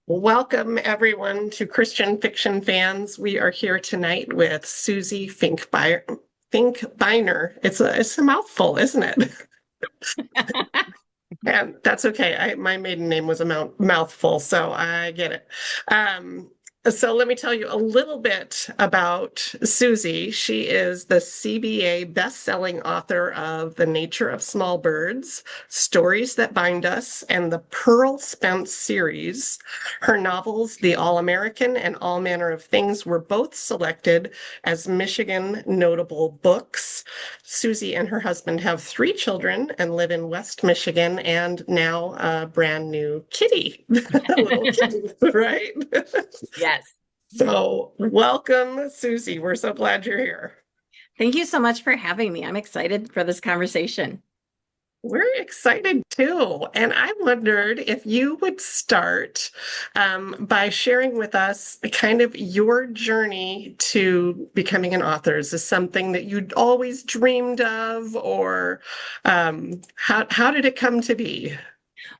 Welcome, everyone, to Christian Fiction Fans. We are here tonight with Susie Finkbeiner. It's a mouthful, isn't it? And that's okay. My maiden name was a mouthful, so I get it. So let me tell you a little bit about Susie. She is the CBA best-selling author of The Nature of Small Birds, Stories That Bind Us, and the Pearl Spence series. Her novels, The All-American and All Manner of Things, were both selected as Michigan notable books. Susie and her husband have three children and live in West Michigan and now a brand new kitty, a little kitty, right? Yes. So, welcome, Susie. We're so glad you're here. Thank you so much for having me. I'm excited for this conversation. We're excited too. And I wondered if you would start by sharing with us kind of your journey to becoming an author. Is this something that you'd always dreamed of, or how did it come to be?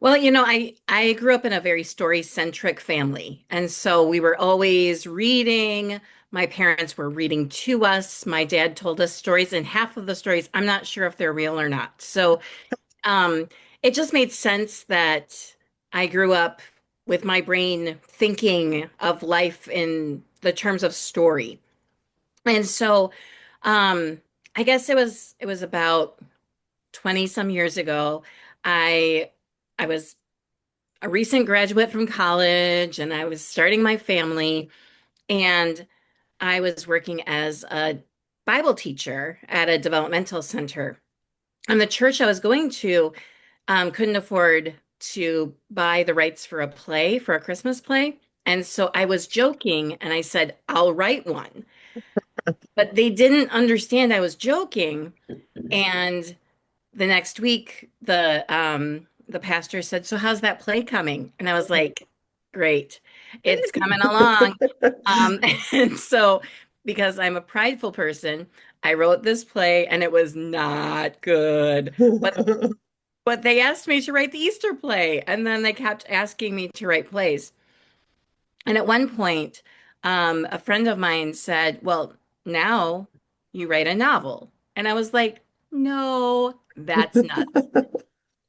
Well, I grew up in a very story-centric family, and so we were always reading. My parents were reading to us. My dad told us stories, and half of the stories, I'm not sure if they're real or not. So, um, it just made sense that I grew up with my brain thinking of life in the terms of story. And so, um, I guess it was about 20 some years ago. I I was a recent graduate from college and I was starting my family, and I was working as a Bible teacher at a developmental center. And the church I was going to couldn't afford to buy the rights for a play, for a Christmas play. And so I was joking and I said, I'll write one. But they didn't understand I was joking. And the next week, the pastor said, "So how's that play coming?" And I was like, "Great, it's coming along." Um, and so, because I'm a prideful person, I wrote this play, and it was not good. But they asked me to write the Easter play, and then they kept asking me to write plays. And at one point, a friend of mine said, "Well, now you write a novel." And I was like, "No, that's nuts."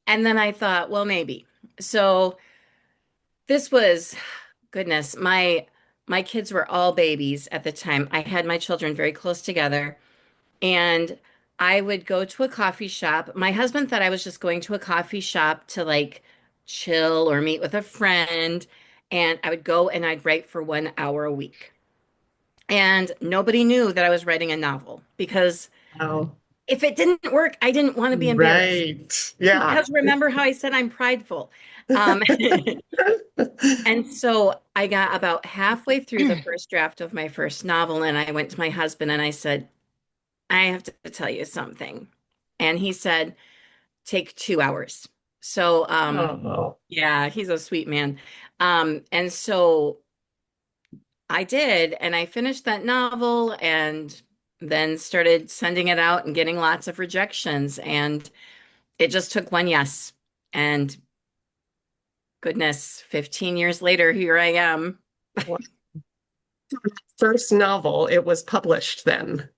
And then I thought, well, maybe. So this was, goodness, my kids were all babies at the time. I had my children very close together, and I would go to a coffee shop. My husband thought I was just going to a coffee shop to like chill or meet with a friend, and I would go and I'd write for 1 hour a week. And nobody knew that I was writing a novel because Oh, if it didn't work, I didn't want to be embarrassed. right. Yeah. Because remember how I said I'm prideful. Um, and so I got about halfway through the first draft of my first novel, and I went to my husband and I said, I have to tell you something. And he said, take 2 hours. So, Oh, yeah, he's a sweet man. And so I did, and I finished that novel and then started sending it out and getting lots of rejections. And it just took one yes. And goodness, 15 years later, here I am. wow. First novel, it was published then.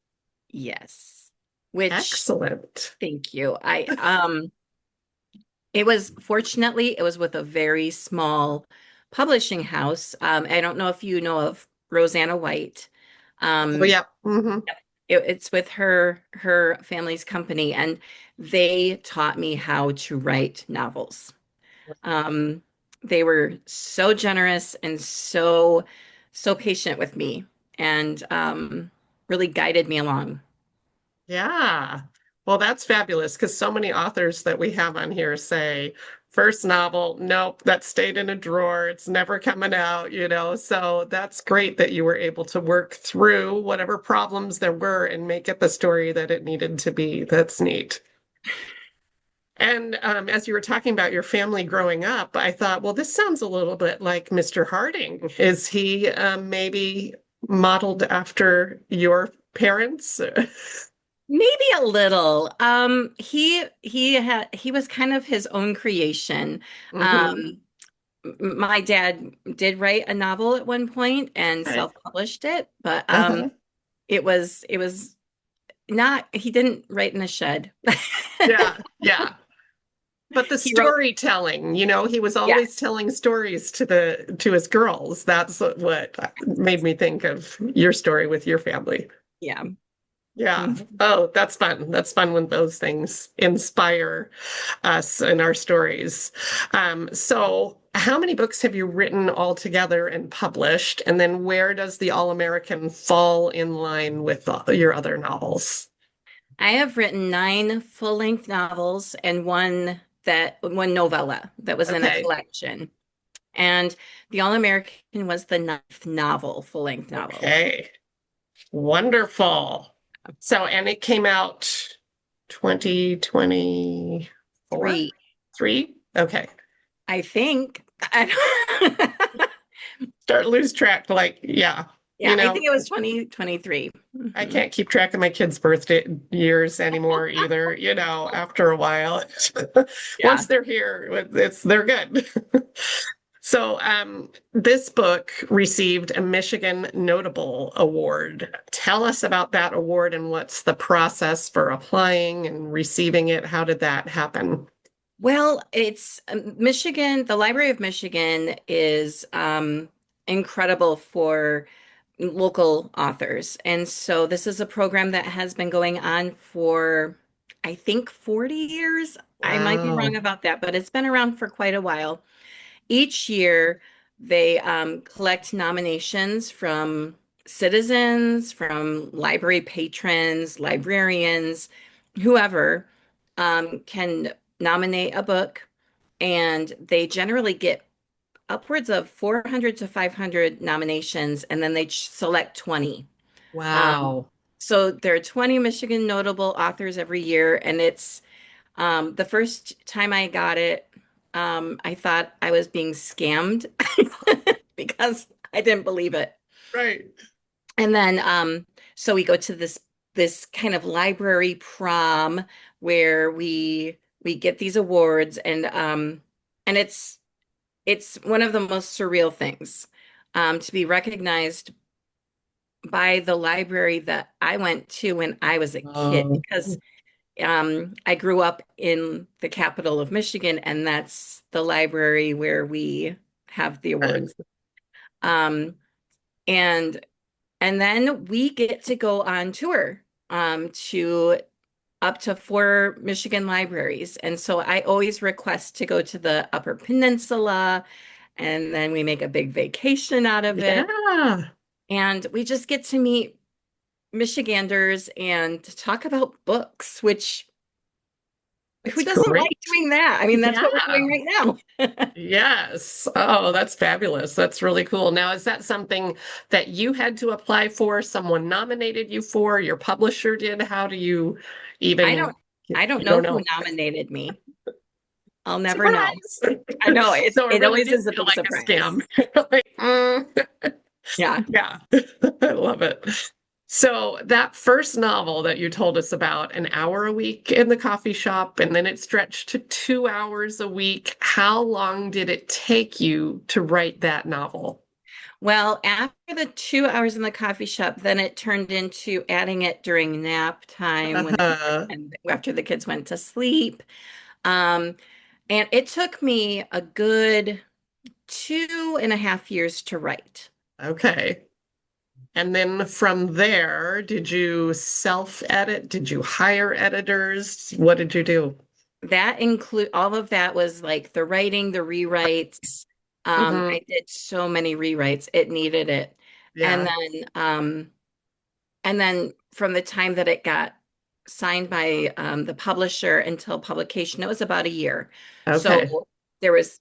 Yes. Which, Excellent. thank you. It was fortunately, it was with a very small publishing house. I don't know if you know of Rosanna White. Oh, Um, yeah. Hmm. it's with her family's company, and they taught me how to write novels. Um, they were so generous and so patient with me, and really guided me along. Yeah. Well, that's fabulous because so many authors that we have on here say, first novel, nope, that stayed in a drawer. It's never coming out, you know. So that's great that you were able to work through whatever problems there were and make it the story that it needed to be. That's neat. And as you were talking about your family growing up, I thought, well, this sounds a little bit like Mr. Harding. Is he maybe modeled after your parents? Maybe a little. He was kind of his own creation. Hmm. Um, My dad did write a novel at one point and Okay. self-published it, but Uh-huh. it was not, he didn't write in a shed. Yeah, yeah. But the He wrote, storytelling, he was always yes, telling stories to his girls. That's what made me think of your story with your family. yeah. Yeah. Mhm. Oh, that's fun. That's fun when those things inspire us in our stories. So how many books have you written altogether and published? And then where does the All-American fall in line with your other novels? I have written 9 full-length novels and one novella that was in a Okay. collection. And The All-American was the ninth novel, full-length novel. Okay. Wonderful. So, and it came out 2024? 3, Three? Okay. I think. I Start lose track. Like, yeah, yeah, you I know, think it was 2023. I Mhm. can't keep track of my kids' birthday years anymore either, after a while. Once Yeah. they're here, they're good. So, this book received a Michigan Notable Award. Tell us about that award and what's the process for applying and receiving it. How did that happen? Well, it's Michigan, the Library of Michigan is incredible for local authors. And so this is a program that has been going on for, I think, 40 years. I might be wrong Wow. about that, but it's been around for quite a while. Each year, they collect nominations from citizens, from library patrons, librarians, whoever can nominate a book, and they generally get upwards of 400 to 500 nominations, and then they select 20. Um, Wow. so there are 20 Michigan notable authors every year, and it's the first time I got it, I thought I was being scammed because I didn't believe it. Right. And then so we go to this kind of library prom where we get these awards, and it's one of the most surreal things to be recognized by the library that I went to when I was a kid, Oh, because I grew up in the capital of Michigan, and that's the library where we have the right. awards. Um, and and then we get to go on tour to up to 4 Michigan libraries. And so I always request to go to the Upper Peninsula, and then we make a big vacation out of it. Yeah. And we just get to meet Michiganders and talk about books, which who That's doesn't great. like doing that? I mean, that's what we're Yeah. doing right now. Yes. Oh, that's fabulous. That's really cool. Now, is that something that you had to apply for? Someone nominated you for? Your publisher did? How do you I even, don't I don't you know don't who know? nominated me. I'll never know. Surprise. I know it So it it really always did is a feel big like a surprise. scam. Like, Yeah. yeah, I love it. So that first novel that you told us about, an hour a week in the coffee shop, and then it stretched to 2 hours a week. How long did it take you to write that novel? Well, after the 2 hours in the coffee shop, then it turned into adding it during nap time when the kids Uh, and after the kids went to sleep. Um, and it took me a good 2.5 years to write. okay. And then from there, did you self-edit? Did you hire editors? What did you do? That include all of that was like the writing, the rewrites. Hmm. I did so many rewrites. It needed it. And Yeah. then from the time that it got signed by the publisher until publication, it was about a year. Okay. So there was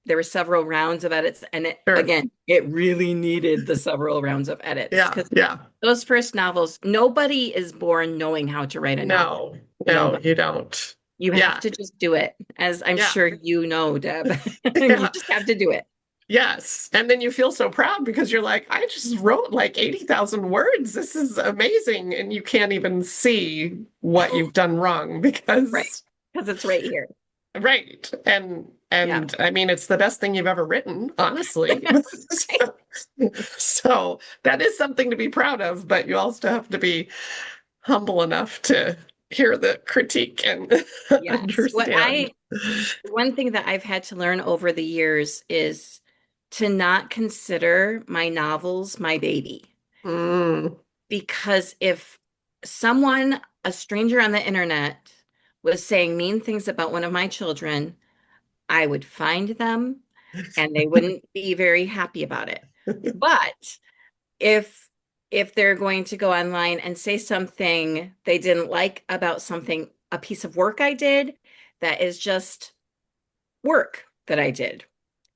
there were several rounds of edits, and Sure. it really needed the several rounds of edits Yeah. because Yeah. those first novels, nobody is born knowing how to write a novel. No, no, Nobody. you don't. You have Yeah. to just do it, as I'm Yeah. sure you know, Deb. You Yeah. just have to do it. Yes. And then you feel so proud because you're like, I just wrote like 80,000 words. This is amazing. And you can't even see what you've done wrong Right. because, Because it's right here. Right. Yeah. And I mean it's the best thing you've ever written, honestly. So, so that is something to be proud of, but you also have to be humble enough to hear the critique and Yes. understand. One thing that I've had to learn over the years is to not consider my novels my baby. Mm. Because if someone, a stranger on the internet, was saying mean things about one of my children, I would find them and they wouldn't be very happy about it. But if they're going to go online and say something they didn't like about something, a piece of work I did, that is just work that I did.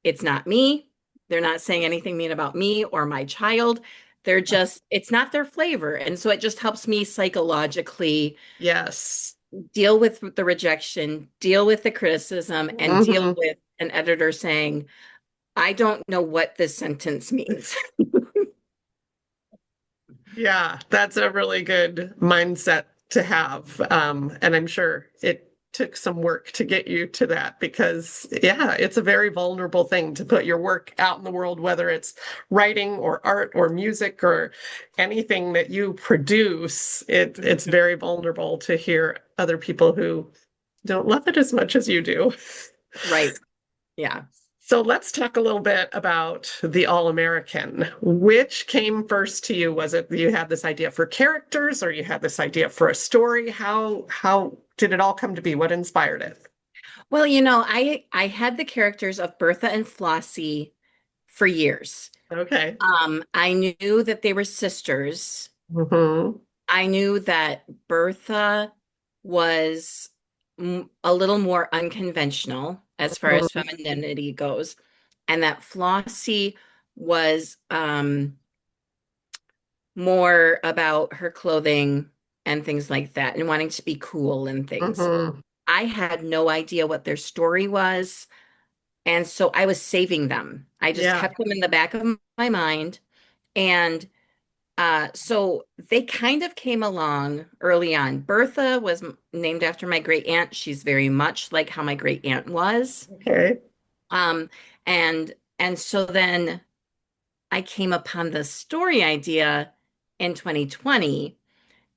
It's not me. They're not saying anything mean about me or my child. They're just, it's not their flavor. And so it just helps me psychologically Yes. deal with the rejection, deal with the criticism, and deal Hmm. with an editor saying, I don't know what this sentence means. Yeah, that's a really good mindset to have. And I'm sure it took some work to get you to that because, yeah, it's a very vulnerable thing to put your work out in the world, whether it's writing or art or music or anything that you produce. It's very vulnerable to hear other people who don't love it as much as you do. Right. Yeah. So let's talk a little bit about the All-American. Which came first to you? Was it you had this idea for characters or you had this idea for a story? How did it all come to be? What inspired it? Well, I had the characters of Bertha and Flossie for years. Okay. I knew that they were sisters. Hmm. I knew that Bertha was a little more unconventional as far as femininity goes, and that Flossie was more about her clothing and things like that, and wanting to be cool and things. Hmm. I had no idea what their story was, and so I was saving them. I just Yeah. kept them in the back of my mind, and so they kind of came along early on. Bertha was named after my great aunt. She's very much like how my great aunt was. Okay. Um, and so then I came upon the story idea in 2020,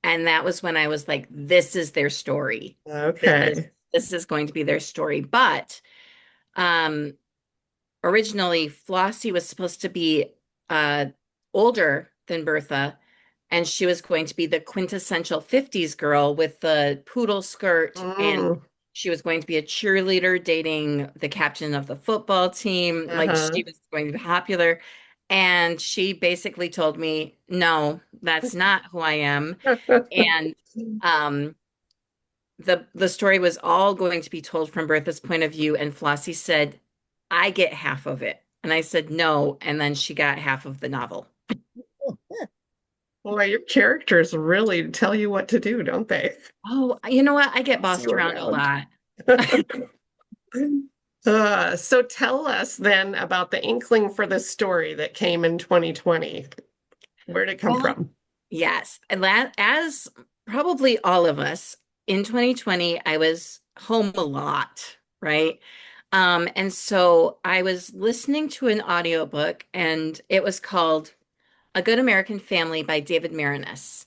and that was when I was like, this is their story. This is Okay. this is going to be their story. But um originally Flossie was supposed to be uh older than Bertha, and she was going to be the quintessential 50s girl with the poodle skirt, and Mm. she was going to be a cheerleader dating the captain of the football team. Like Uh-huh. she was going to be popular. And she basically told me, no, that's not who I am. And um the story was all going to be told from Bertha's point of view, and Flossie said, I get half of it. And I said no, and then she got half of the novel. Boy, your characters really tell you what to do, don't they? Oh, you know what? I get Boss you bossed around a around. lot. So tell us then about the inkling for this story that came in 2020. Where did it come Well, from? yes. And as probably all of us in 2020, I was home a lot, right? And so I was listening to an audiobook, and it was called A Good American Family by David Marinus.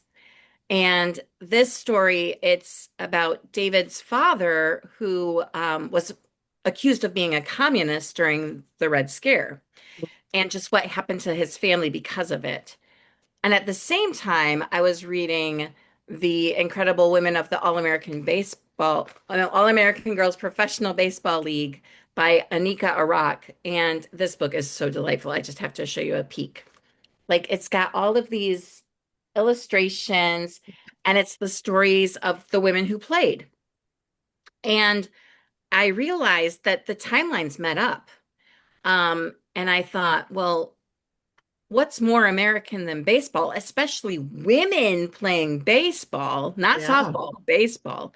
And this story, it's about David's father, who was accused of being a communist during the Red Scare, and just what happened to his family because of it. And at the same time, I was reading The Incredible Women of the All American Girls Professional Baseball League by Anika Arak. And this book is so delightful. I just have to show you a peek. Like it's got all of these illustrations, and it's the stories of the women who played. And I realized that the timelines met up. And I thought, well, what's more American than baseball, especially women playing baseball, not Yeah, softball, baseball?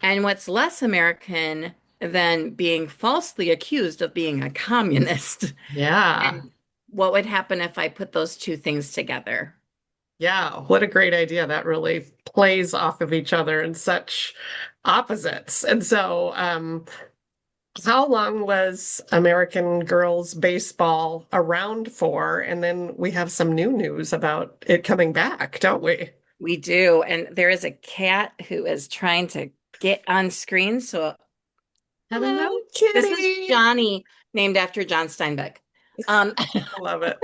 And what's less American than being falsely accused of being a communist? yeah, And what would happen if I put those two things together? yeah. What a great idea. That really plays off of each other in such opposites. And so, how long was American girls baseball around for? And then we have some new news about it coming back, don't we? We do. And there is a cat who is trying to get on screen. So, Hello, hello. This is kitty. Johnny, named after John Steinbeck. Um, I love it.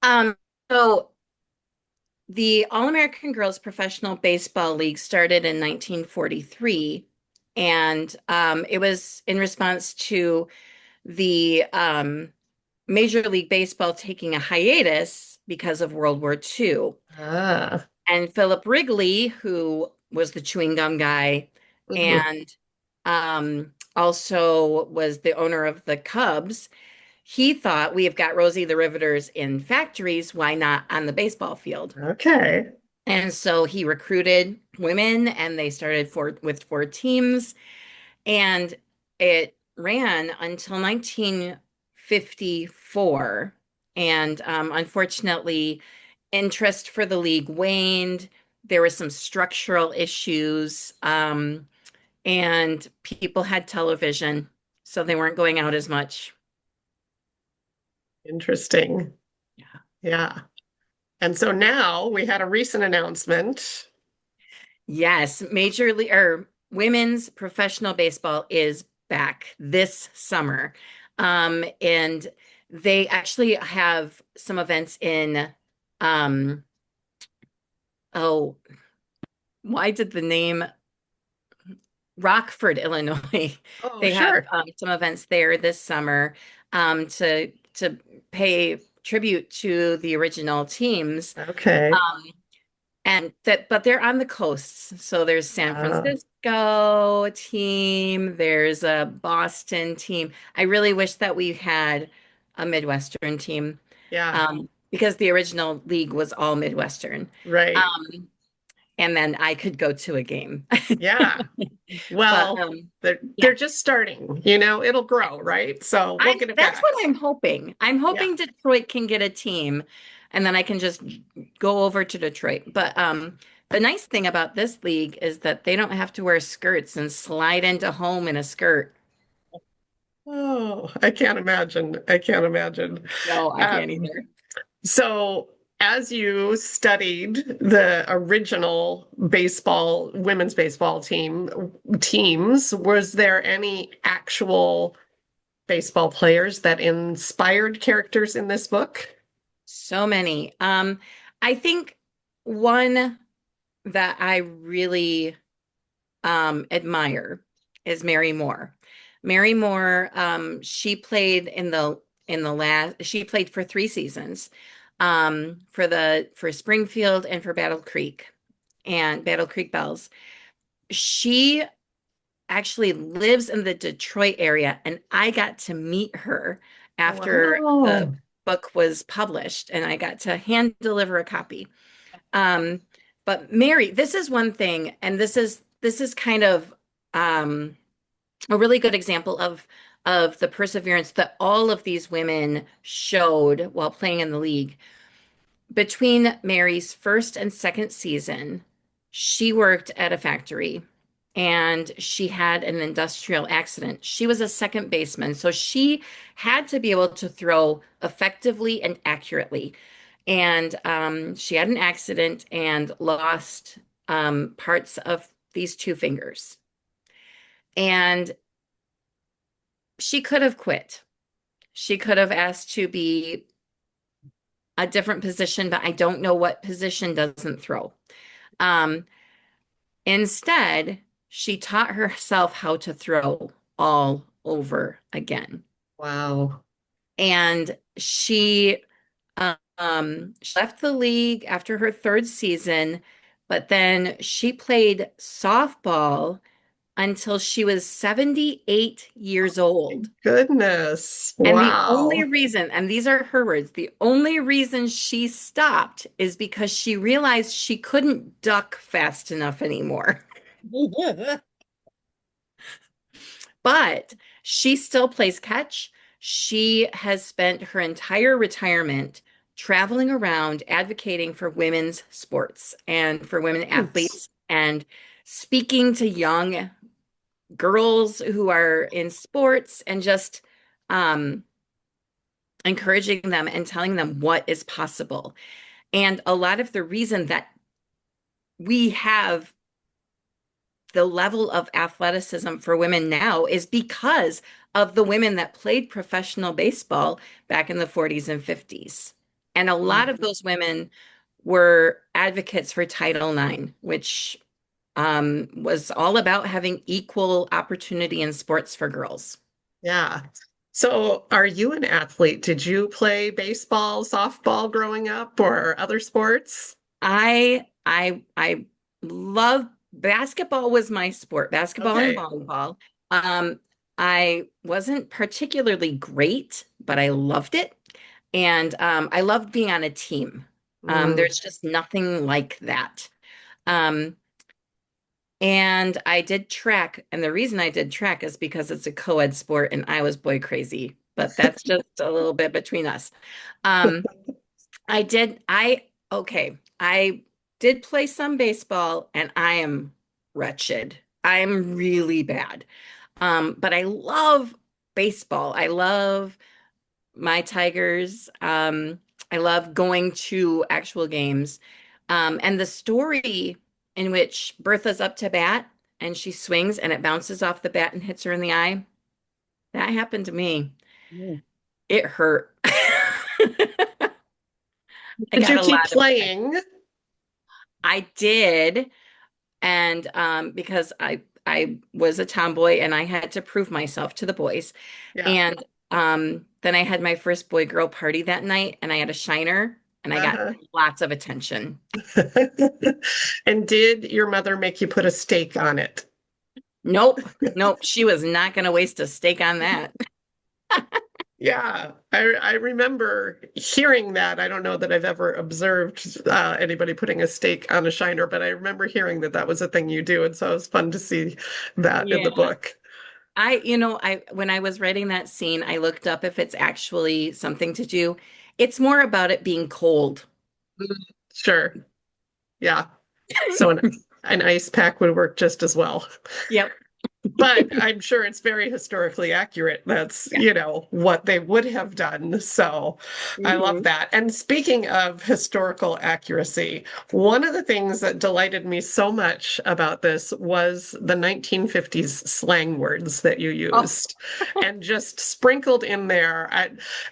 um, so the All-American Girls Professional Baseball League started in 1943, and it was in response to the Major League Baseball taking a hiatus because of World War II. Ah, And Philip Wrigley, who was the chewing gum guy mhm. and also was the owner of the Cubs, he thought we have got Rosie the Riveters in factories, why not on the baseball field? Okay. And so he recruited women and they started with four teams and it ran until 1954. And unfortunately, interest for the league waned. There were some structural issues, and people had television, so they weren't going out as much. Interesting. Yeah. Yeah. And so now we had a recent announcement. Yes, Major League or women's professional baseball is back this summer. And they actually have some events in um oh, why did the name Rockford, Illinois? Oh, They have sure. some events there this summer to pay tribute to the original teams. Okay. Um, And that, but they're on the coasts. So there's San Uh, Francisco team, there's a Boston team. I really wish that we had a Midwestern team, yeah, because the original league was all Midwestern. right. Um, and then I could go to a game. Yeah. But Well, they're yeah, just starting, it'll grow, right? So we'll get it that's back. what I'm hoping. I'm Yeah. hoping Detroit can get a team and then I can just go over to Detroit. But the nice thing about this league is that they don't have to wear skirts and slide into home in a skirt. Oh, I can't imagine. I can't imagine. No, I can't Um, either. so as you studied the original women's baseball teams, was there any actual baseball players that inspired characters in this book? So many. I think one that I really admire is Mary Moore. Mary Moore, she played in the last she played for 3 seasons, for Springfield and for Battle Creek and Battle Creek Bells. She actually lives in the Detroit area, and I got to meet her after the Wow. book was published, and I got to hand deliver a copy. Um, but Mary, this is one thing, and this is kind of um, a really good example of the perseverance that all of these women showed while playing in the league. Between Mary's first and second season, she worked at a factory and she had an industrial accident. She was a second baseman, so she had to be able to throw effectively and accurately. And she had an accident and lost parts of these two fingers. And she could have quit. She could have asked to be a different position, but I don't know what position doesn't throw. Um, Instead, she taught herself how to throw all over again. Wow. And she left the league after her third season, but then she played softball until she was 78 years old. Goodness. And the only Wow. reason, and these are her words, the only reason she stopped is because she realized she couldn't duck fast enough anymore. But she still plays catch. She has spent her entire retirement traveling around advocating for women's sports and for women Nice. athletes and speaking to young girls who are in sports and just um, encouraging them and telling them what is possible. And a lot of the reason that we have the level of athleticism for women now is because of the women that played professional baseball back in the 40s and 50s. And a lot of those women were advocates for Title IX, which was all about having equal opportunity in sports for girls. Yeah. So, are you an athlete? Did you play baseball, softball growing up, or other sports? I love basketball was my sport, basketball and Okay. volleyball. Um, I wasn't particularly great, but I loved it. And I loved being on a team. Mm, There's just nothing like that. Um, and I did track, and the reason I did track is because it's a co-ed sport and I was boy crazy, but that's just a little bit between us. Um, okay, I did play some baseball and I am wretched. I'm really bad. But I love baseball. I love my Tigers. I love going to actual games. And the story in which Bertha's up to bat and she swings and it bounces off the bat and hits her in the eye, that happened to me. mm. It hurt. I Did got you a keep lot of, playing? I did. And because I was a tomboy and I had to prove myself to the boys. Yeah. And then I had my first boy girl party that night and I had a shiner and I got Uh-huh. lots of attention. And did your mother make you put a stake on it? Nope, nope, she was not going to waste a steak on that. Yeah, I remember hearing that. I don't know that I've ever observed anybody putting a stake on a shiner, but I remember hearing that that was a thing you do, and so it was fun to see that in the Yeah. book. I when I was writing that scene, I looked up if it's actually something to do. It's more about it being cold. Mm, sure. Yeah. So an ice pack would work just as well. Yep. But I'm sure it's very historically accurate. That's, Yeah. what they would have done. So I love Hmm. that. And speaking of historical accuracy, one of the things that delighted me so much about this was the 1950s slang words that you Oh, used and just sprinkled in there.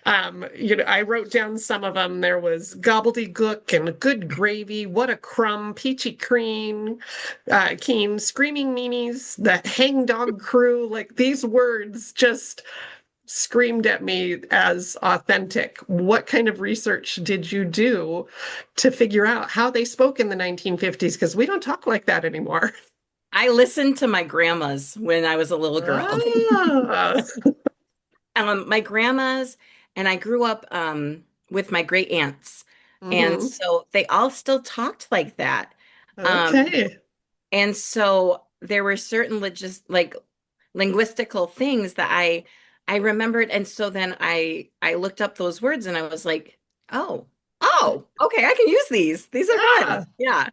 I wrote down some of them. There was gobbledygook and good gravy, what a crumb, peachy cream, Keen, Screaming Meanies, the Hang Dog Crew, like these words just screamed at me as authentic. What kind of research did you do to figure out how they spoke in the 1950s? Because we don't talk like that anymore. I listened to my grandmas when I was a little girl. Ah, My grandmas and I grew up with my great aunts. And mhm. so they all still talked like that. Um, Okay. and so there were certain like linguistical things that I remembered. And so then I looked up those words and I was like, oh, okay, I can use these. These are fun. Yeah. Yeah.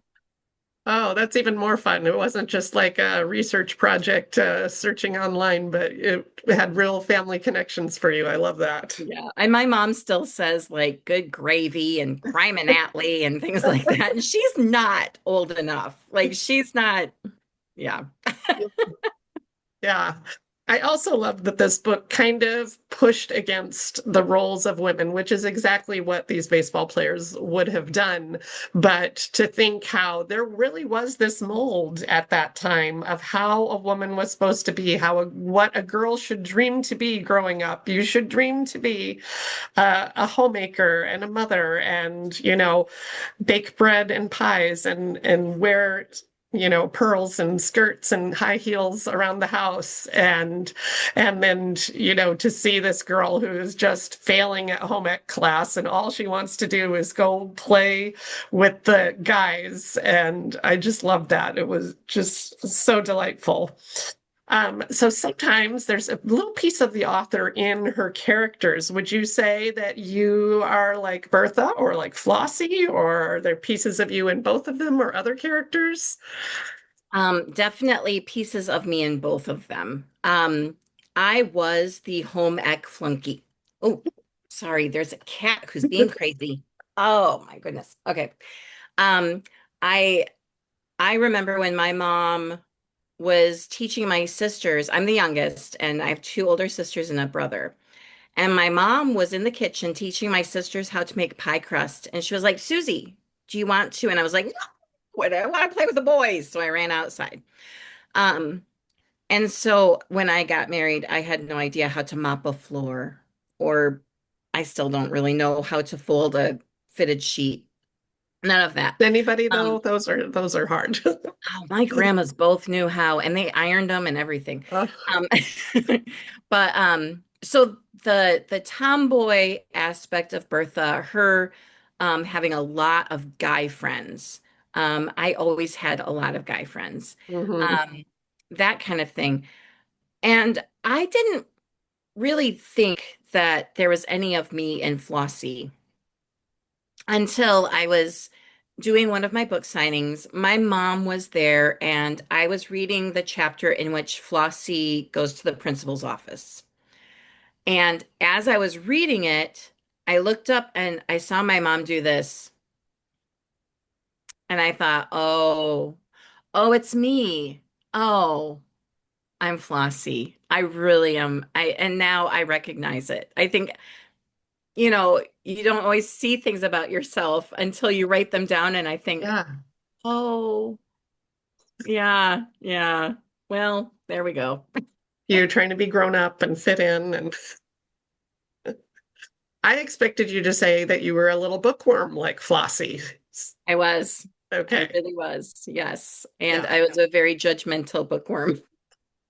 Oh, that's even more fun. It wasn't just like a research project searching online, but it had real family connections for you. I love that. Yeah. And my mom still says like good gravy and crime and Atlee and things like that. And she's not old enough. Like she's not, yeah. Yeah. I also love that this book kind of pushed against the roles of women, which is exactly what these baseball players would have done. But to think how there really was this mold at that time of how a woman was supposed to be, what a girl should dream to be growing up. You should dream to be a homemaker and a mother and, bake bread and pies and wear pearls and skirts and high heels around the house and then to see this girl who is just failing at home ec class and all she wants to do is go play with the guys, and I just loved that. It was just so delightful. So sometimes there's a little piece of the author in her characters. Would you say that you are like Bertha or like Flossie, or are there pieces of you in both of them or other characters? Definitely pieces of me in both of them. I was the home ec flunky. Oh, sorry, there's a cat who's being crazy. Oh my goodness. Okay. Um, I I remember when my mom was teaching my sisters. I'm the youngest, and I have two older sisters and a brother. And my mom was in the kitchen teaching my sisters how to make pie crust. And she was like, Susie, do you want to? And I was like, no, what, I want to play with the boys. So I ran outside. Um, and so when I got married, I had no idea how to mop a floor, or I still don't really know how to fold a fitted sheet. None of that. Anybody though? Um, Those are hard. oh, my grandmas both knew how, and they ironed them and everything. Uh, Um, but so the tomboy aspect of Bertha, her having a lot of guy friends. I always had a lot of guy friends. mhm. Um, that kind of thing. And I didn't really think that there was any of me in Flossie until I was doing one of my book signings. My mom was there, and I was reading the chapter in which Flossie goes to the principal's office. And as I was reading it, I looked up and I saw my mom do this. And I thought, oh, it's me. Oh, I'm Flossie. I really am. And now I recognize it. I think, you don't always see things about yourself until you write them down. And I think, Yeah. oh, yeah, yeah. Well, there we go. You're trying to be grown up and fit in. And I expected you to say that you were a little bookworm like Flossie. I was. I Okay. really was. Yes. And Yeah. I was a very judgmental bookworm,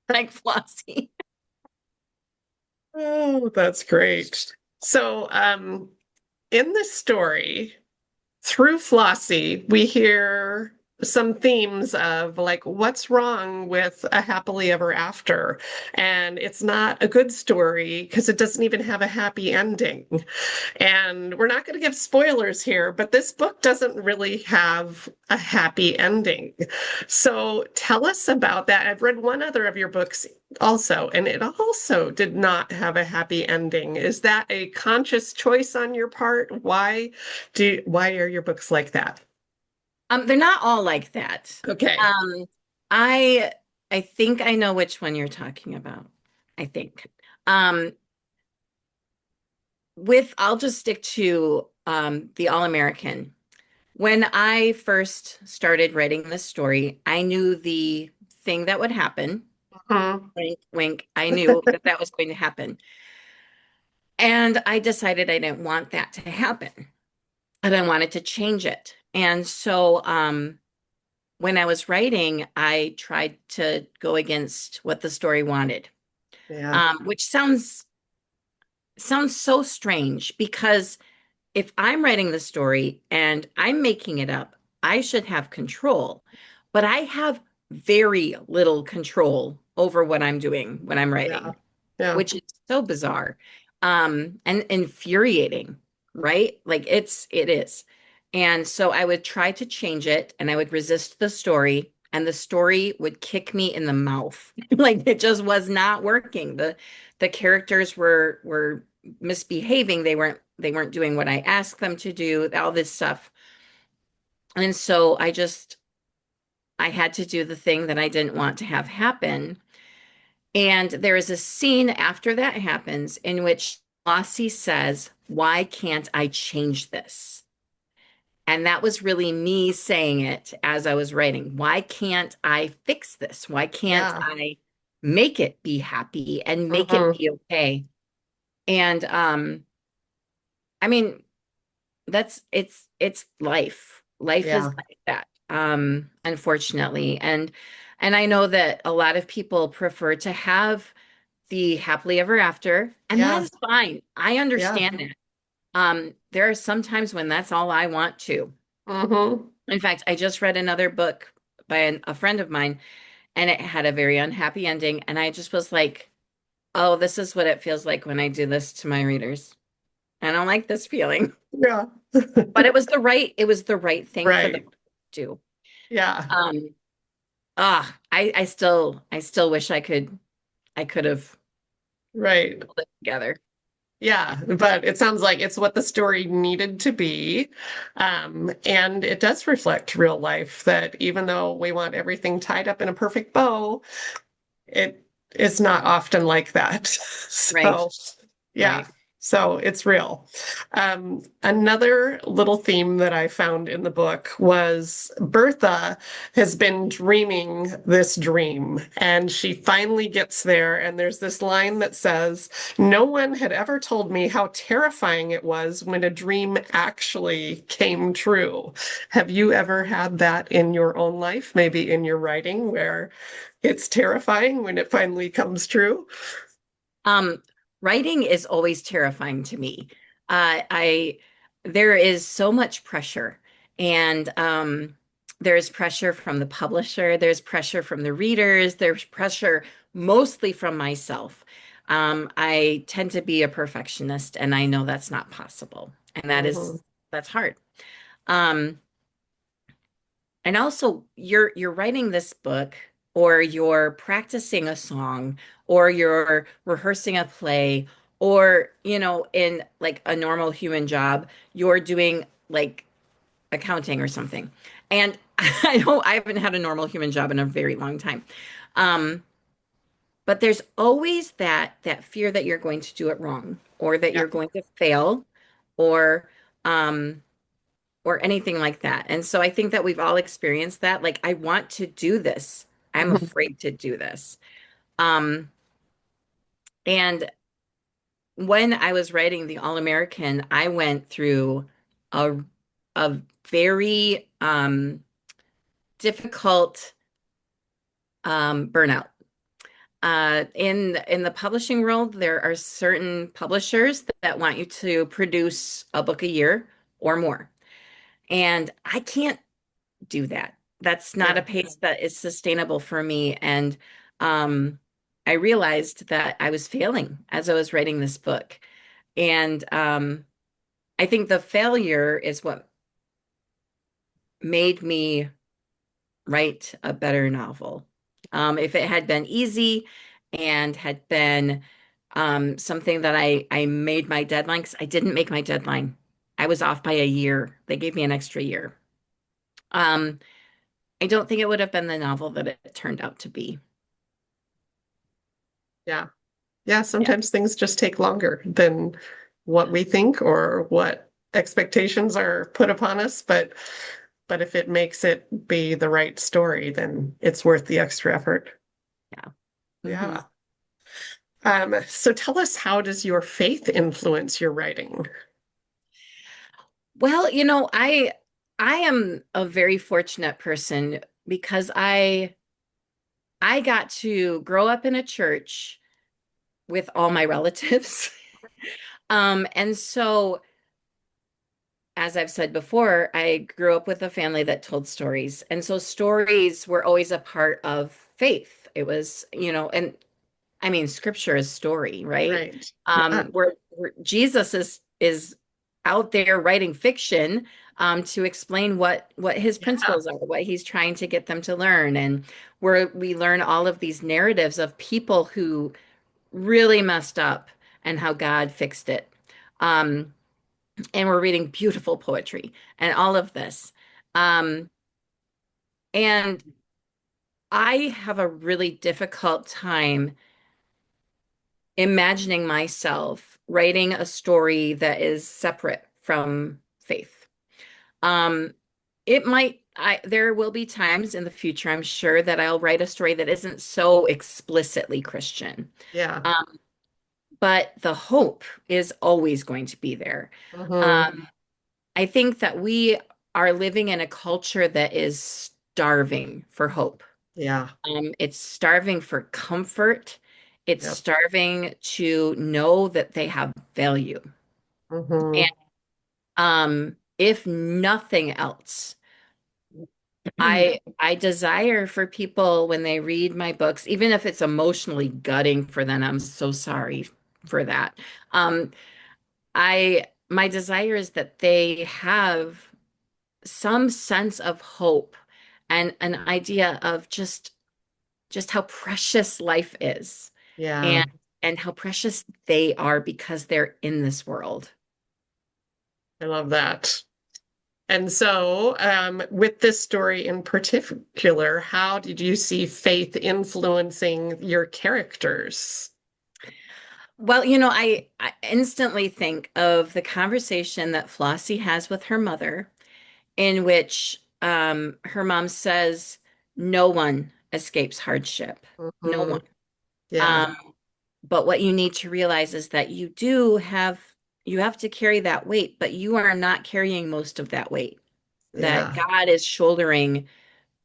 like Flossie. Oh, that's great. So, in this story, through Flossie, we hear some themes of like what's wrong with a happily ever after. And it's not a good story because it doesn't even have a happy ending. And we're not going to give spoilers here, but this book doesn't really have a happy ending. So tell us about that. I've read one other of your books also, and it also did not have a happy ending. Is that a conscious choice on your part? Why are your books like that? They're not all like that. Okay. Um, I I think I know which one you're talking about. I think. Um, I'll just stick to the All-American. When I first started writing this story, I knew the thing that would happen. Mhm. Wink, wink. I knew that that was going to happen. And I decided I didn't want that to happen. And I wanted to change it. And so when I was writing, I tried to go against what the story wanted, Yeah. which sounds so strange because if I'm writing the story and I'm making it up, I should have control. But I have very little control over what I'm doing when I'm Yeah. writing, Yeah. which is so bizarre, and infuriating, right? Like it is. And so I would try to change it and I would resist the story and the story would kick me in the mouth. Like it just was not working. The characters were misbehaving. They weren't doing what I asked them to do, all this stuff. And so I had to do the thing that I didn't want to have happen. And there is a scene after that happens in which Flossie says, why can't I change this? And that was really me saying it as I was writing. Why can't I fix this? Why can't Yeah. I make it be happy and make it Hmm. be okay? And I mean, it's life. Life is Yeah. like that, unfortunately. And I know that a lot of people prefer to have the happily ever after, and that Yeah. is fine. I Yeah. understand that. There are some times when that's all I want to. Hmm. In fact, I just read another book by a friend of mine, and it had a very unhappy ending. And I just was like, oh, this is what it feels like when I do this to my readers. I don't like this feeling. Yeah. But it was the right thing for them Right. to do. Yeah. Um, I still wish I could have Right. pulled it together. Yeah, but it sounds like it's what the story needed to be. And it does reflect real life that even though we want everything tied up in a perfect bow, it is not often like that. Right, So, yeah, right. so it's real. Another little theme that I found in the book was Bertha has been dreaming this dream, and she finally gets there. And there's this line that says, "No one had ever told me how terrifying it was when a dream actually came true." Have you ever had that in your own life, maybe in your writing, where it's terrifying when it finally comes true? Um, Writing is always terrifying to me. I There is so much pressure, and there's pressure from the publisher, there's pressure from the readers, there's pressure mostly from myself. I tend to be a perfectionist, and I know that's not possible, and Mhm. that's hard. Um, and also, you're writing this book, or you're practicing a song, or you're rehearsing a play, or, in like a normal human job, you're doing like accounting or something. And I haven't had a normal human job in a very long time. Um, but there's always that fear that you're going to do it wrong, or that Yeah. you're going to fail, or um or anything like that. And so I think that we've all experienced that. Like, I want to do this. I'm Mhm. afraid to do this. Um, and when I was writing the All-American, I went through a a very difficult burnout. In the publishing world, there are certain publishers that want you to produce a book a year or more. And I can't do that. That's not Yeah. a pace that is sustainable for me. And um, I realized that I was failing as I was writing this book. And I think the failure is what made me write a better novel. If it had been easy and had been something that I made my deadline, because I didn't make my deadline. I was off by a year. They gave me an extra year. Um, I don't think it would have been the novel that it turned out to be. Yeah. Yeah. Yeah. Sometimes things just take longer than what we think or what expectations are put upon us. But if it makes it be the right story, then it's worth the extra effort. Yeah. Hmm. Yeah. So tell us, how does your faith influence your writing? Well, I am a very fortunate person because I got to grow up in a church with all my relatives. And so, as I've said before, I grew up with a family that told stories. And so stories were always a part of faith. It was, and I mean, scripture is story, right? Right. Yeah. Where Jesus is out there writing fiction to explain what his Yeah. principles are, what he's trying to get them to learn, and where we learn all of these narratives of people who really messed up and how God fixed it. Um, and we're reading beautiful poetry and all of this. Um, and I have a really difficult time imagining myself writing a story that is separate from faith. Um, there will be times in the future, I'm sure, that I'll write a story that isn't so explicitly Christian. Yeah. Um, but the hope is always going to be there. Hmm. Um, I think that we are living in a culture that is starving for hope. Yeah. It's starving for comfort. It's Yep. starving to know that they have value. And Hmm. if nothing else, I desire for people when they read my books, even if it's emotionally gutting for them, I'm so sorry for that. Um, I My desire is that they have some sense of hope and an idea of just just how precious life is Yeah, and and how precious they are because they're in this world. I love that. And so, with this story in particular, how did you see faith influencing your characters? Well, I instantly think of the conversation that Flossie has with her mother, in which her mom says, "No one escapes hardship. No Hmm. one." Yeah, Um, but what you need to realize is that you have to carry that weight, but you are not carrying most of that weight. That yeah. God is shouldering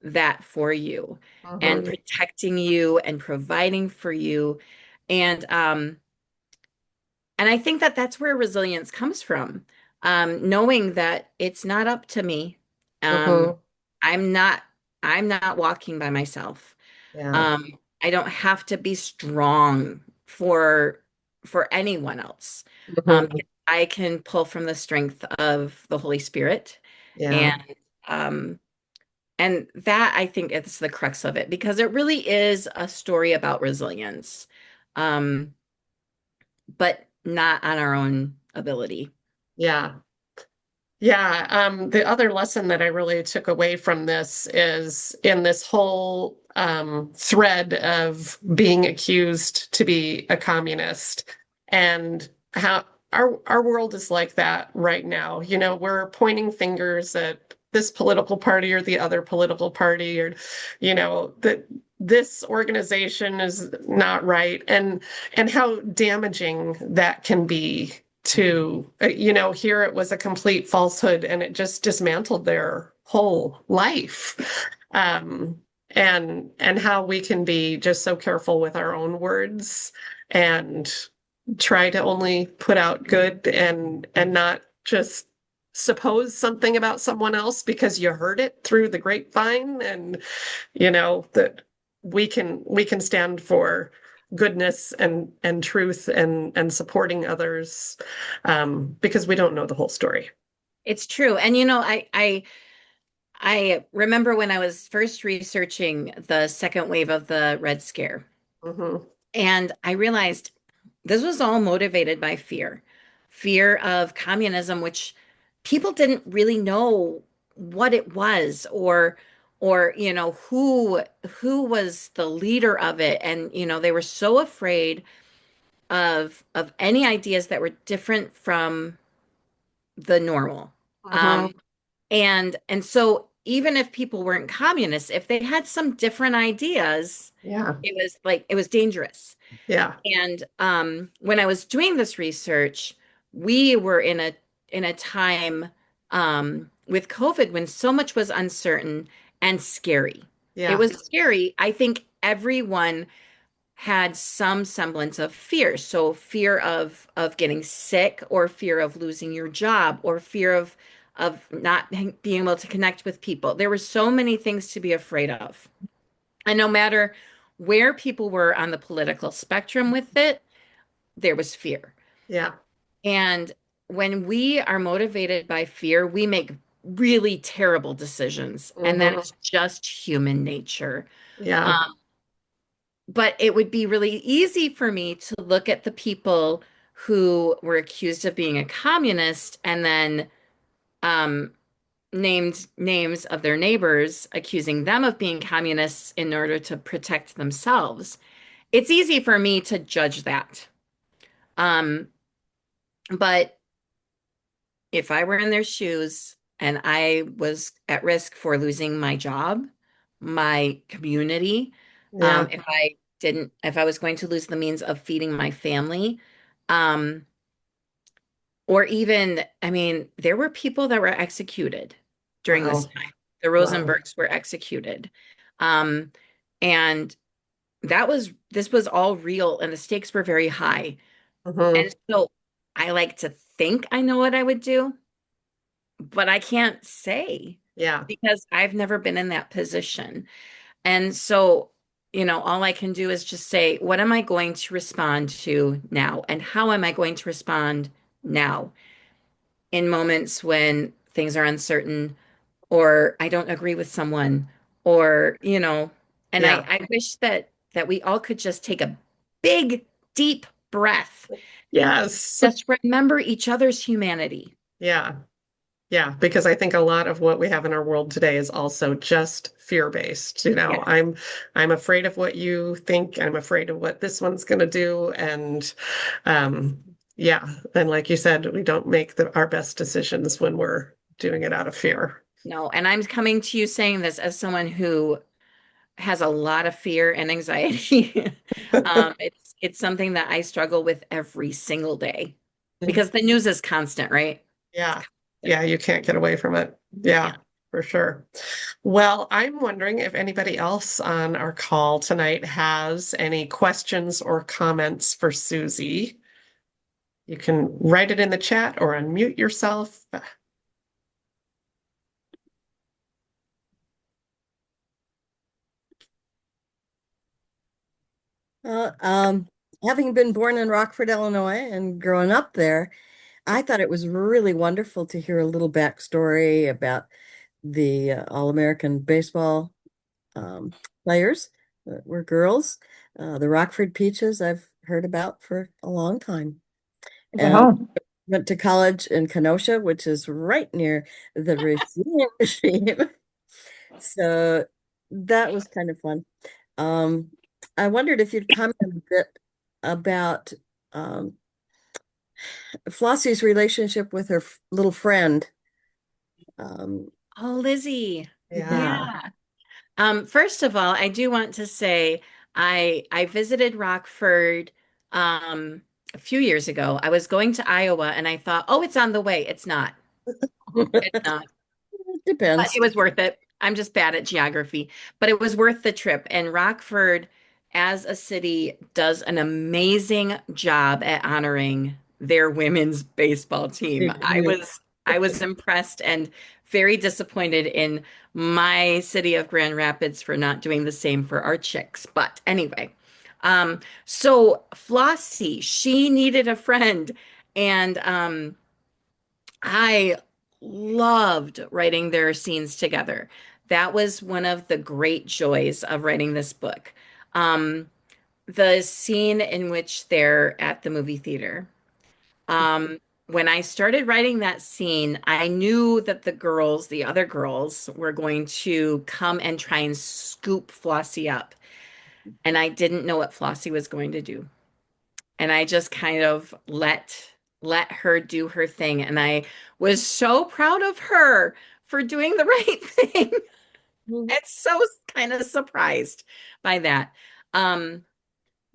that for you and Hmm. protecting you and providing for you. And and I think that that's where resilience comes from. Knowing that it's not up to me. Um, Hmm. I'm not I'm not walking by myself. Yeah. I don't have to be strong for anyone else. Hmm. I can pull from the strength of the Holy Spirit, Yeah. and um, and that I think is the crux of it because it really is a story about resilience, um, but not on our own ability. Yeah. Yeah, the other lesson that I really took away from this is in this whole thread of being accused to be a communist and how our world is like that right now. You know, we're pointing fingers at this political party or the other political party, or that this organization is not right, and how damaging that can be to here it was a complete falsehood and it just dismantled their whole life. And how we can be just so careful with our own words and try to only put out good and not just suppose something about someone else because you heard it through the grapevine, and that we can stand for goodness and truth and supporting others, because we don't know the whole story. It's true. And I remember when I was first researching the second wave of the Red Scare, Hmm. and I realized this was all motivated by fear, fear of communism, which people didn't really know what it was or who was the leader of it. And they were so afraid of any ideas that were different from the normal. Hmm. And so even if people weren't communists, if they had some different ideas, Yeah. it was dangerous. Yeah. And when I was doing this research, we were in a time with COVID when so much was uncertain and scary. It Yeah. was scary. I think everyone had some semblance of fear. So fear of getting sick, or fear of losing your job, or fear of not being able to connect with people. There were so many things to be afraid of. And no matter where people were on the political spectrum with it, there was fear. Yeah. And when we are motivated by fear, we make really terrible decisions. And that Hmm. is just human nature. Yeah. Um, but it would be really easy for me to look at the people who were accused of being a communist and then um, named names of their neighbors, accusing them of being communists in order to protect themselves. It's easy for me to judge that. Um, but if I were in their shoes and I was at risk for losing my job, my community, Yeah. if I was going to lose the means of feeding my family, um, or even, I mean, there were people that were executed during this Wow. time. The Wow. Rosenbergs were executed. Um, and this was all real and the stakes were very high. Hmm. And so I like to think I know what I would do, but I can't say Yeah. because I've never been in that position. And so, all I can do is just say, what am I going to respond to now? And how am I going to respond now in moments when things are uncertain or I don't agree with someone or, And Yeah. I wish that we all could just take a big, deep breath. Yes. Just remember each other's humanity. Yeah. Yeah, because I think a lot of what we have in our world today is also just fear-based. Yes. I'm afraid of what you think, I'm afraid of what this one's going to do, and um, yeah, and like you said, we don't make our best decisions when we're doing it out of fear. No, and I'm coming to you saying this as someone who has a lot of fear and anxiety. It's something that I struggle with every single day because the news is constant, right? It's Yeah, constant. yeah, you can't get away from it. Yeah, Yeah. for sure. Well, I'm wondering if anybody else on our call tonight has any questions or comments for Susie. You can write it in the chat or unmute yourself. Uh, um, Having been born in Rockford, Illinois, and growing up there, I thought it was really wonderful to hear a little backstory about the All-American baseball um, players that were girls. The Rockford Peaches I've heard about for a long time. And Yeah. went to college in Kenosha, which is right near the regime. So that was kind of fun. Um, I wondered if you'd comment a bit about um, Flossie's relationship with her little friend. Um, Oh, Lizzie. yeah. Yeah. Yeah. First of all, I do want to say I visited Rockford a few years ago. I was going to Iowa and I thought, oh, it's on the way. It's not. It's It not. But depends. it was worth it. I'm just bad at geography, but it was worth the trip. And Rockford, as a city, does an amazing job at honoring their women's baseball They team. do. I was impressed and very disappointed in my city of Grand Rapids for not doing the same for our chicks. But anyway, so Flossie, she needed a friend, and I loved writing their scenes together. That was one of the great joys of writing this book. Um, the scene in which they're at the movie theater. Um, when I started writing that scene, I knew that the girls, the other girls, were going to come and try and scoop Flossie up. And I didn't know what Flossie was going to do, and I just kind of let her do her thing. And I was so proud of her for doing the right thing. Mhm. And so kind of surprised by that. Um,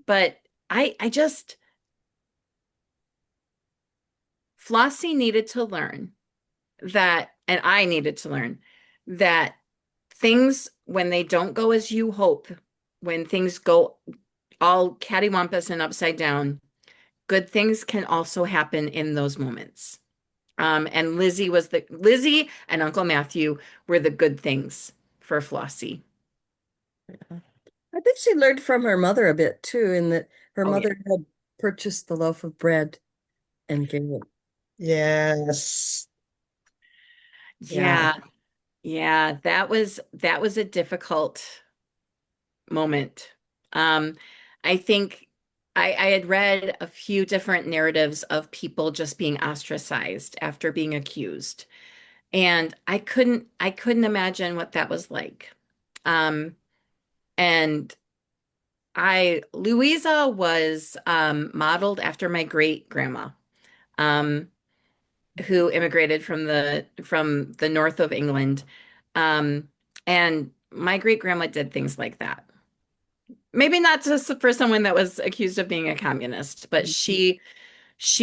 but I just Flossie needed to learn that, and I needed to learn that things when they don't go as you hope, when things go all cattywampus and upside down, good things can also happen in those moments. And Lizzie and Uncle Matthew were the good things for Flossie. I think she learned from her mother a bit too, in that her Oh yeah. mother had purchased the loaf of bread and gave it. Yes. Yeah. Yeah. Yeah, that was a difficult moment. Um, I think I had read a few different narratives of people just being ostracized after being accused. And I couldn't imagine what that was like. Um, and Louisa was modeled after my great grandma, um, who immigrated from the north of England. Um, and my great grandma did things like that. Maybe not just for someone that was accused of being a communist, but she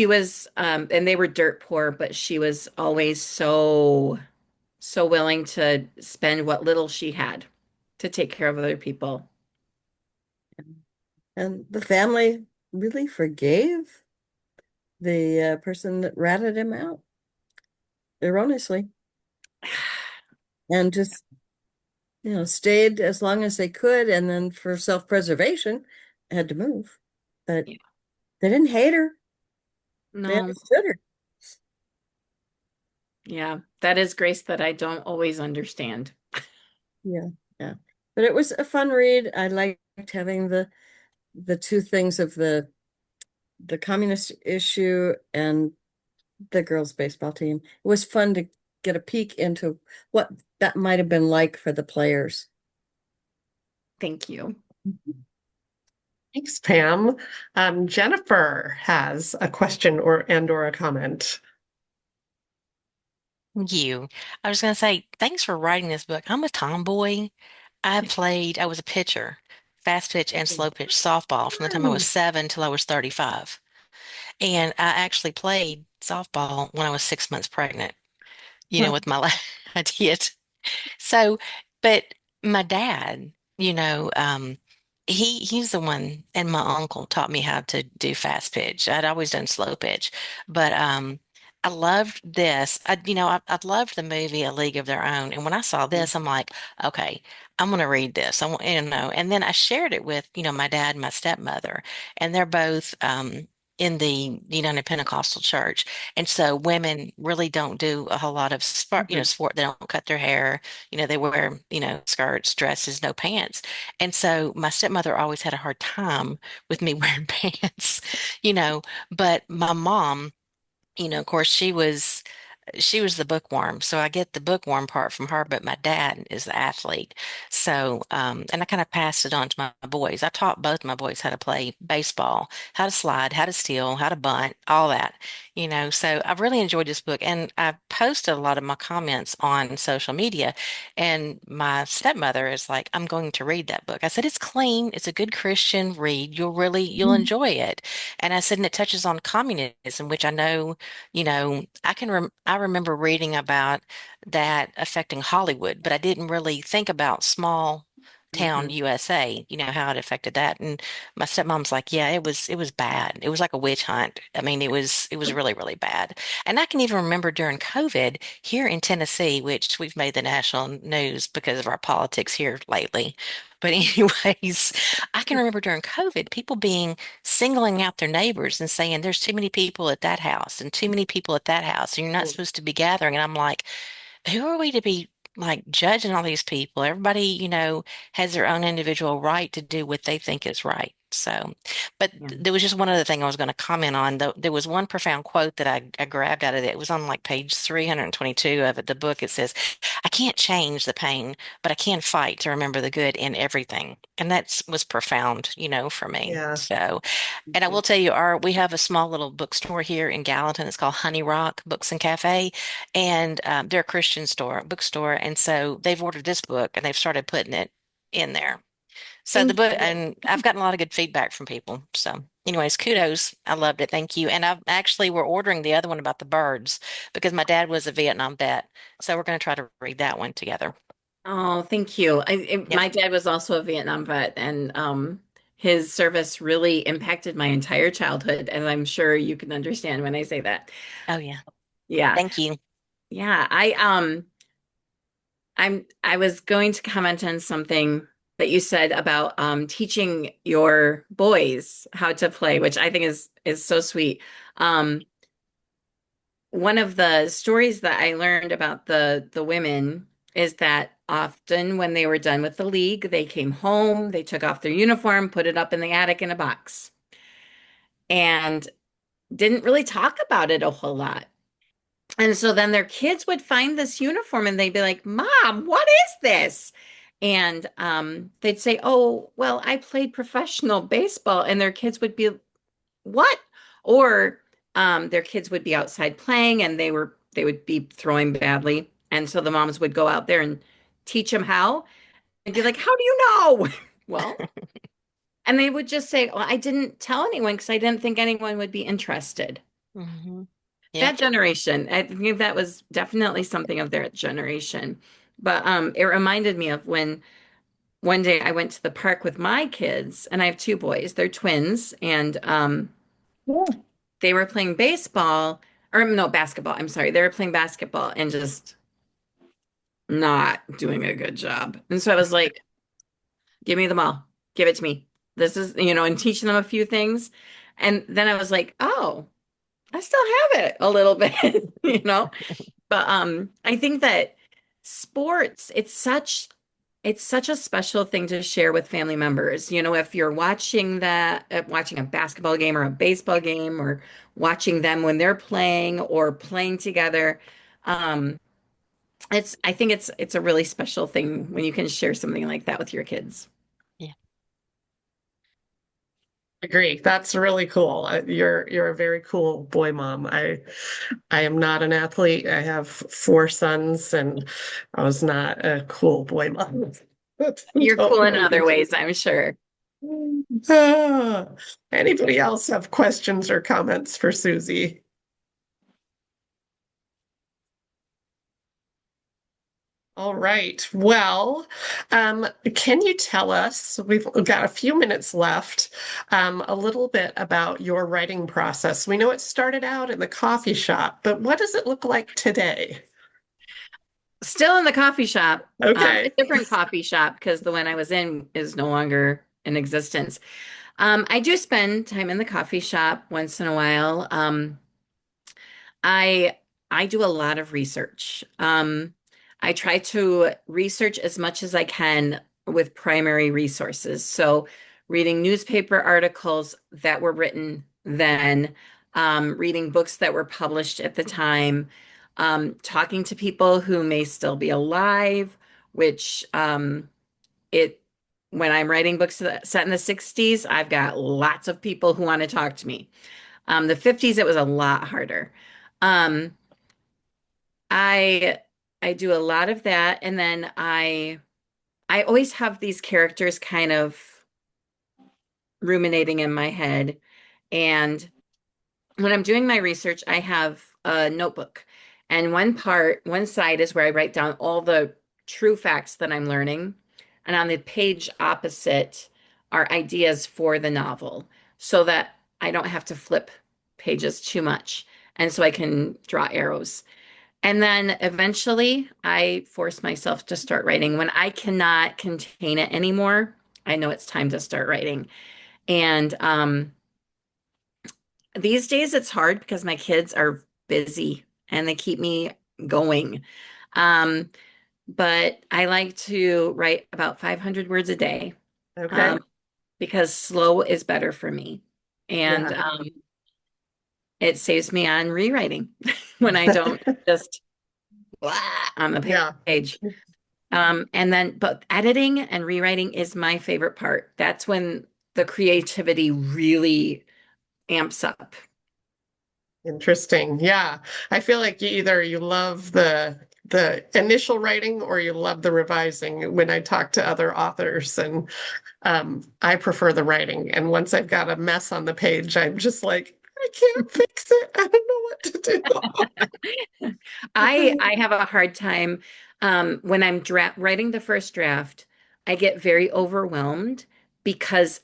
was and they were dirt poor, but she was always so willing to spend what little she had to take care of other people. And the family really forgave the person that ratted him out erroneously and just, stayed as long as they could. And then for self-preservation, had to move. But Yeah. they didn't hate her. They No, understood her. yeah, that is grace that I don't always understand. Yeah. Yeah. But it was a fun read. I liked having the two things of the communist issue and the girls' baseball team. It was fun to get a peek into what that might have been like for the players. Thank you. Thanks, Pam. Jennifer has a question or a comment. You. I was going to say, thanks for writing this book. I'm a tomboy. I was a pitcher, fast pitch and slow pitch softball from the time I was 7 till I was 35. And I actually played softball when I was 6 months pregnant, with my last, I did. So, but my dad, he's the one, and my uncle taught me how to do fast pitch. I'd always done slow pitch, but I loved this. I loved the movie A League of Their Own, and when I saw this, I'm like, okay, I'm gonna read this. I want, and then I shared it with, my dad and my stepmother, and they're both in the United Pentecostal Church. And so women really don't do a whole lot of sport, Mhm. sport. They don't cut their hair. They wear, skirts, dresses, no pants. And so my stepmother always had a hard time with me wearing pants, you know, but my mom, of course, she was the bookworm. So I get the bookworm part from her, but my dad is the athlete. So, and I kind of passed it on to my boys. I taught both my boys how to play baseball, how to slide, how to steal, how to bunt, all that, So I've really enjoyed this book. And I posted a lot of my comments on social media. And my stepmother is like, I'm going to read that book. I said, it's clean. It's a good Christian read. You'll enjoy it. And I said, and it touches on communism, which I know I remember reading about that affecting Hollywood, but I didn't really think about small town Mhm. USA, how it affected that. And my stepmom's like, yeah, it was bad. It was like a witch hunt. I mean, it was really, really bad. And I can even remember during COVID here in Tennessee, which we've made the national news because of our politics here lately. But anyways, I can remember during COVID, people being singling out their neighbors and saying there's too many people at that house and too many people at that house and you're not supposed to be gathering. And I'm like, who are we to be like judging all these people? Everybody, has their own individual right to do what they think is right. So, but Yeah. there was just one other thing I was going to comment on. There was one profound quote that I grabbed out of it. It was on like page 322 of it, the book. It says, I can't change the pain, but I can fight to remember the good in everything. And that was profound, for me. Yeah. So, and I will tell you, we have a small little bookstore here in Gallatin. It's called Honey Rock Books and Cafe, and they're a Christian bookstore, and so they've ordered this book and they've started putting it in there. So the Thank book, you. and I've gotten a lot of good feedback from people. So, anyways, kudos. I loved it. Thank you. And we're ordering the other one about the birds because my dad was a Vietnam vet, so we're going to try to read that one together. Oh, thank you. Yep. My dad was also a Vietnam vet, and his service really impacted my entire childhood, and I'm sure you can understand when I say that. Oh yeah. Yeah. Thank you. Yeah. I was going to comment on something that you said about teaching your boys how to play, which I think is so sweet. Um, One of the stories that I learned about the women is that often when they were done with the league, they came home, they took off their uniform, put it up in the attic in a box, and didn't really talk about it a whole lot. And so then their kids would find this uniform and they'd be like, Mom, what is this? And they'd say, Oh, well, I played professional baseball. And their kids would be, What? Or their kids would be outside playing and they would be throwing badly. And so the moms would go out there and teach them how and be like, How do you know? Well, and they would just say, Well, I didn't tell anyone because I didn't think anyone would be interested. Hmm. Yep. That generation, I think that was definitely something of their generation. But it reminded me of when one day I went to the park with my kids, and I have two boys, they're twins, and Yeah. they were playing baseball, or no, basketball. I'm sorry, they were playing basketball and just not doing a good job. And so I was like, give me the ball, give it to me. This is, and teaching them a few things. And then I was like, oh, I still have it a little bit, you know? But I think that sports, it's such it's such a special thing to share with family members. You know, if you're watching watching a basketball game or a baseball game or watching them when they're playing or playing together, um, I think it's a really special thing when you can share something like that with your kids. Yeah. Agree. That's really cool. You're a very cool boy mom. I am not an athlete. I have four sons, and I was not a cool boy mom. You're cool in Totally. other ways, I'm sure. Ah. Anybody else have questions or comments for Susie? All right. Well, can you tell us, we've got a few minutes left, a little bit about your writing process? We know it started out in the coffee shop, but what does it look like today? Still in the coffee shop, a Okay. different coffee shop because the one I was in is no longer in existence. I do spend time in the coffee shop once in a while. I I do a lot of research. I try to research as much as I can with primary resources. So, reading newspaper articles that were written then, reading books that were published at the time, talking to people who may still be alive, which it when I'm writing books set in the 60s, I've got lots of people who want to talk to me. The 50s, it was a lot harder. Um, I I do a lot of that, and then I always have these characters kind of ruminating in my head. And when I'm doing my research, I have a notebook. And one side is where I write down all the true facts that I'm learning. And on the page opposite are ideas for the novel so that I don't have to flip pages too much. And so I can draw arrows. And then eventually I force myself to start writing. When I cannot contain it anymore, I know it's time to start writing. And these days it's hard because my kids are busy and they keep me going. Um, but I like to write about 500 words a day Okay. um, because slow is better for me. And Yeah. it saves me on rewriting when I don't just blah on the Yeah. page. But editing and rewriting is my favorite part. That's when the creativity really amps up. Interesting. Yeah. I feel like you love the initial writing or you love the revising when I talk to other authors and I prefer the writing. And once I've got a mess on the page, I'm just like, I can't fix it. I don't know what to do. I have a hard time when I'm writing the first draft, I get very overwhelmed because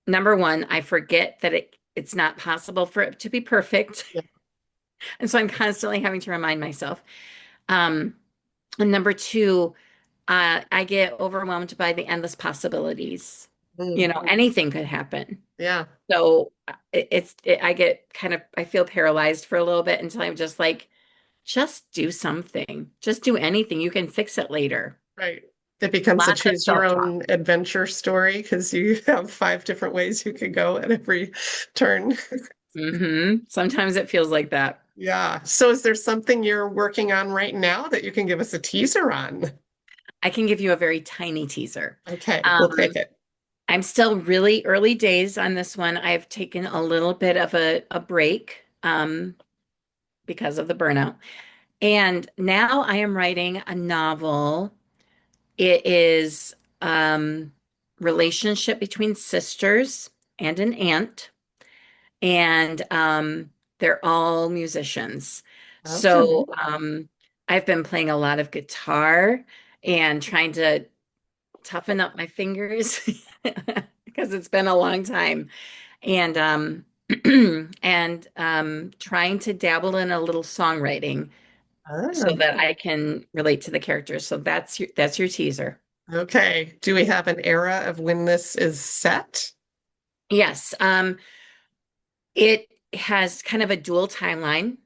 number one, I forget that it's not possible for it to be perfect. Yeah. And so I'm constantly having to remind myself. Um, and number two, I get overwhelmed by the endless possibilities. You Mm. know, anything could happen. Yeah. So I get I feel paralyzed for a little bit until I'm just like, just do something. Just do anything. You can fix it later. Right. It becomes a Lots of choose your self-talk. own adventure story because you have five different ways you could go at every turn. Sometimes it feels like that. Yeah. So is there something you're working on right now that you can give us a teaser on? I can give you a very tiny teaser. Okay, we'll Um, take it. I'm still really early days on this one. I've taken a little bit of a break because of the burnout. And now I am writing a novel. It is relationship between sisters and an aunt, and they're all musicians. Okay. So I've been playing a lot of guitar and trying to toughen up my fingers because it's been a long time, and trying to dabble in a little songwriting so Ah, that I can relate to the characters. So that's your teaser. okay. Do we have an era of when this is set? Yes, it has kind of a dual timeline.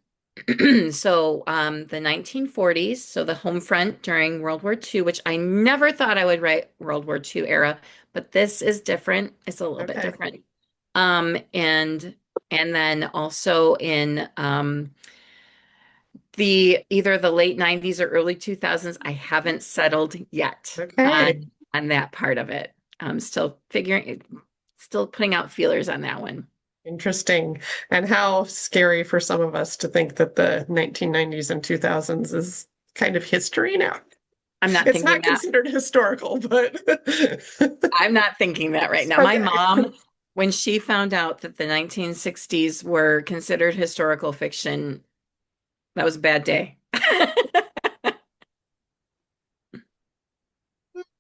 So the 1940s, so the home front during World War II, which I never thought I would write World War II era, but this is different. It's a little bit Okay. different. Um, and and then also in the either the late 90s or early 2000s, I haven't settled yet Okay. on that part of it. I'm still figuring, still putting out feelers on that one. Interesting. And how scary for some of us to think that the 1990s and 2000s is kind of history now. I'm not It's thinking not that. considered historical, but I'm not thinking that right now. My okay. mom, when she found out that the 1960s were considered historical fiction, that was a bad day.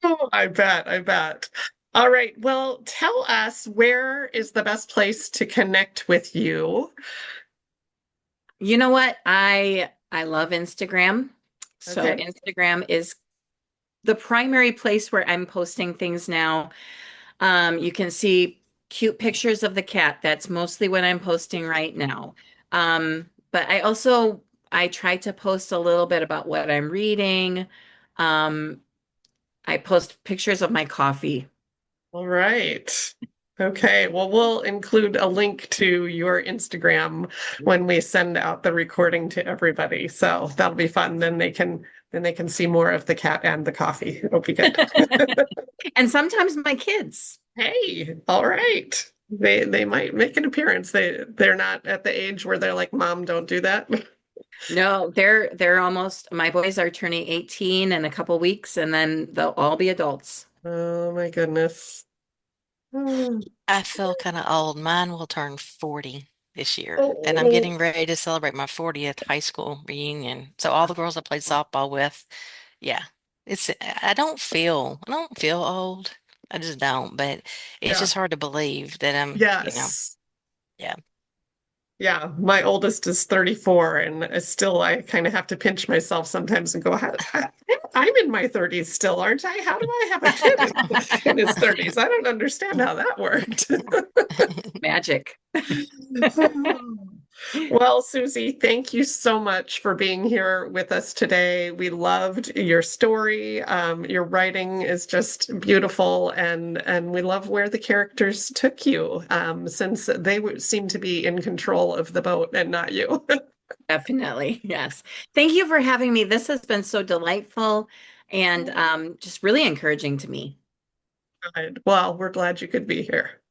Oh, I bet. I bet. All right. Well, tell us, where is the best place to connect with you? You know what? I love Instagram. So Okay. Instagram is the primary place where I'm posting things now. You can see cute pictures of the cat. That's mostly what I'm posting right now. But I try to post a little bit about what I'm reading. Um, I post pictures of my coffee. All right. Okay. Well, we'll include a link to your Instagram when we send out the recording to everybody. So that'll be fun. Then they can see more of the cat and the coffee. It'll be good. And sometimes my kids. Hey, all right. They might make an appearance. They're not at the age where they're like, Mom, don't do that. No, they're almost my boys are turning 18 in a couple weeks and then they'll all be adults. Oh my goodness. Oh, I feel kind of old. Mine will turn 40 this year, and I'm oh, getting ready to celebrate my 40th high school reunion. So all the girls I played softball with, yeah, I don't feel old. I just don't, but it's yeah. just hard to believe that Yes. yeah. Yeah, my oldest is 34, and still I kind of have to pinch myself sometimes and go, I'm in my 30s still, aren't I? How do I have a kid in his 30s? I don't understand how that worked. Magic. Well, Susie, thank you so much for being here with us today. We loved your story. Your writing is just beautiful, and we love where the characters took you, since they seem to be in control of the boat and not you. Definitely. Yes. Thank you for having me. This has been so delightful and just really encouraging to me. Well, we're glad you could be here.